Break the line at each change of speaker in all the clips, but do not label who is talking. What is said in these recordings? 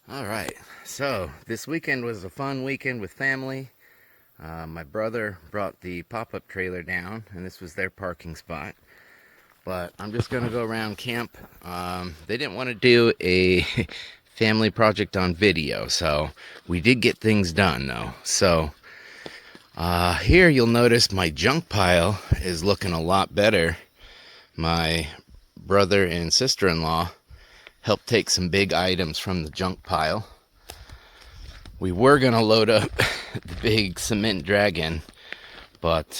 All right, so this weekend was a fun weekend with family. My brother brought the pop-up trailer down, and this was their parking spot. But I'm just gonna go around camp. They didn't want to do a family project on video, so we did get things done though. So here you'll notice my junk pile is looking a lot better. My brother and sister-in-law helped take some big items from the junk pile. We were gonna load up the big cement dragon, but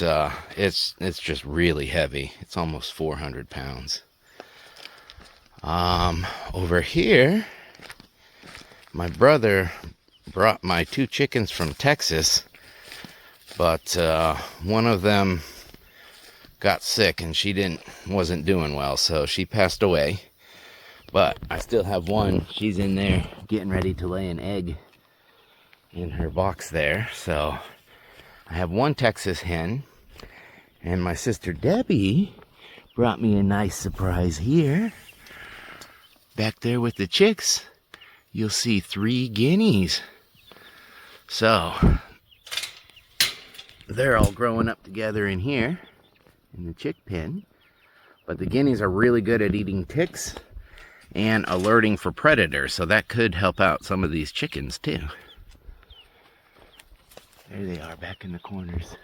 it's just really heavy. It's almost 400 pounds. Over here, my brother brought my 2 chickens from Texas, but one of them got sick and she wasn't doing well, so she passed away. But I still have one. She's in there getting ready to lay an egg in her box there. So I have one Texas hen, and my sister Debbie brought me a nice surprise here. Back there with the chicks, you'll see 3 guineas. So they're all growing up together in here in the chick pen. But the guineas are really good at eating ticks and alerting for predators, so that could help out some of these chickens too. There they are back in the corners.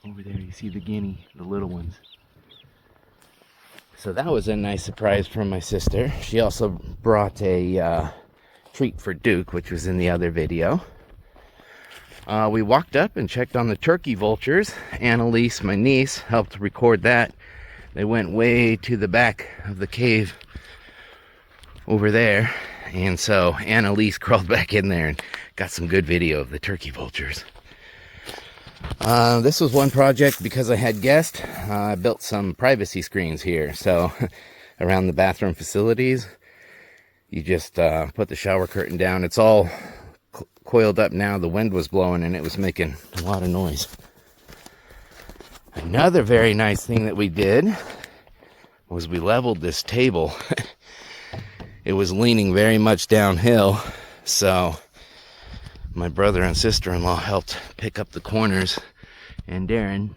Over there you see the guinea, the little ones. So that was a nice surprise from my sister. She also brought a treat for Duke, which was in the other video. We walked up and checked on the turkey vultures. Annalise, my niece, helped record that. They went way to the back of the cave over there, and so Annalise crawled back in there and got some good video of the turkey vultures. This was one project because I had guests. I built some privacy screens here, so around the bathroom facilities. You just put the shower curtain down. It's all coiled up now. The wind was blowing and it was making a lot of noise. Another very nice thing that we did was we leveled this table. It was leaning very much downhill, so my brother and sister-in-law helped pick up the corners, and Darren,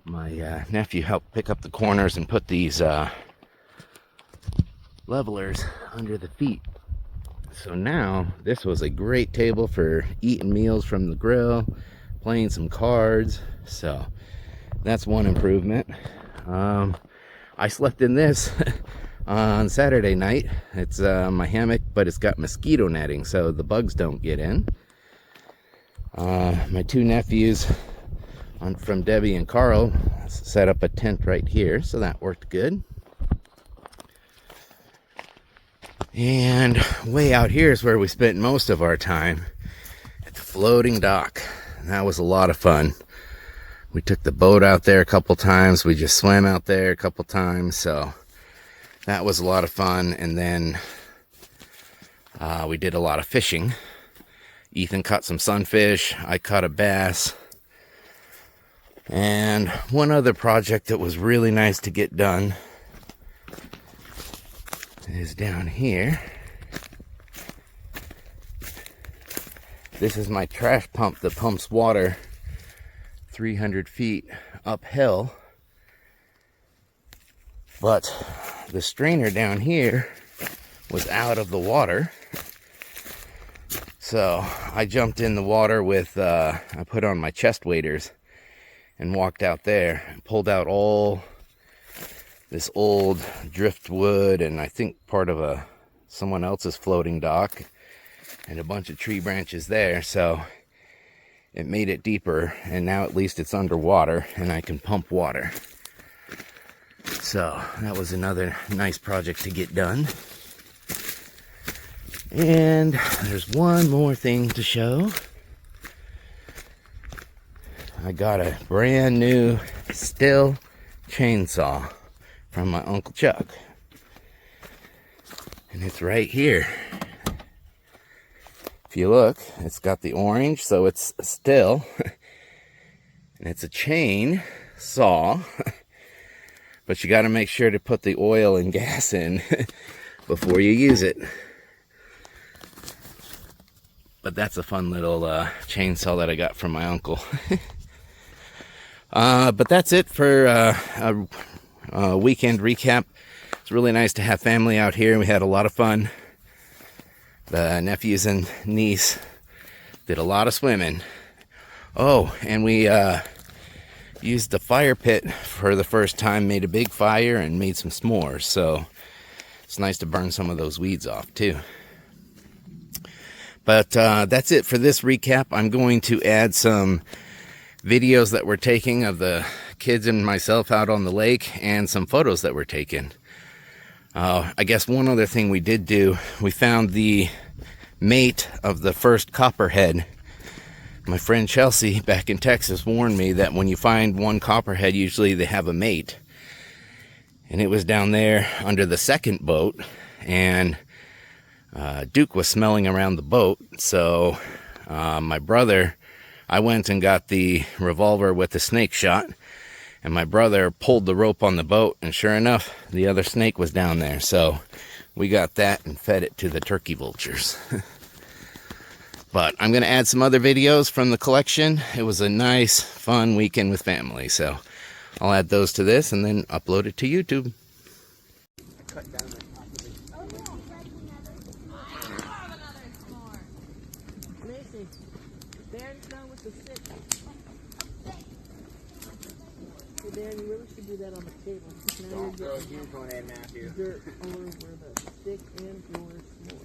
my nephew, helped pick up the corners and put these levelers under the feet. So now this was a great table for eating meals from the grill, playing some cards. So that's one improvement. I slept in this on Saturday night. It's my hammock, but it's got mosquito netting so the bugs don't get in. My 2 nephews from Debbie and Carl set up a tent right here, so that worked good. And way out here is where we spent most of our time, at the floating dock. And that was a lot of fun. We took the boat out there a couple times. We just swam out there a couple times, so that was a lot of fun. And then we did a lot of fishing. Ethan caught some sunfish. I caught a bass. And one other project that was really nice to get done is down here. This is my trash pump that pumps water 300 feet uphill. But the strainer down here was out of the water. So I jumped in the water with, I put on my chest waders and walked out there and pulled out all this old driftwood and I think part of someone else's floating dock and a bunch of tree branches there. So it made it deeper, and now at least it's underwater and I can pump water. So that was another nice project to get done. And there's one more thing to show. I got a brand new Stihl chainsaw from my Uncle Chuck. And it's right here. If you look, it's got the orange, so it's Stihl. And it's a chain saw. But you got to make sure to put the oil and gas in before you use it. but that's a fun little chainsaw that I got from my uncle. But that's it for a weekend recap. It's really nice to have family out here. We had a lot of fun. The nephews and niece did a lot of swimming. Oh, and we used the fire pit for the first time, made a big fire and made some s'mores. So it's nice to burn some of those weeds off too. But that's it for this recap. I'm going to add some videos that we're taking of the kids and myself out on the lake and some photos that were taken. I guess one other thing we did do, we found the mate of the first copperhead. My friend Chelsea back in Texas warned me that when you find one copperhead, usually they have a mate. And it was down there under the second boat, and Duke was smelling around the boat. So my brother, I went and got the revolver with the snake shot, and my brother pulled the rope on the boat, and sure enough, the other snake was down there. So we got that and fed it to the turkey vultures. But I'm going to add some other videos from the collection. It was a nice, fun weekend with family, so I'll add those to this and then upload it to YouTube.
Dan, you really should do that on the table.
Don't throw a huge one in, Matthew.
Dirt all over the stick and your s'more.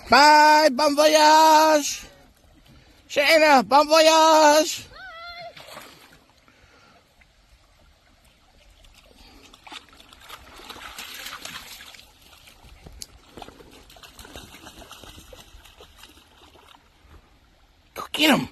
Bye, bon voyage! Shayna, bon voyage! Go get him!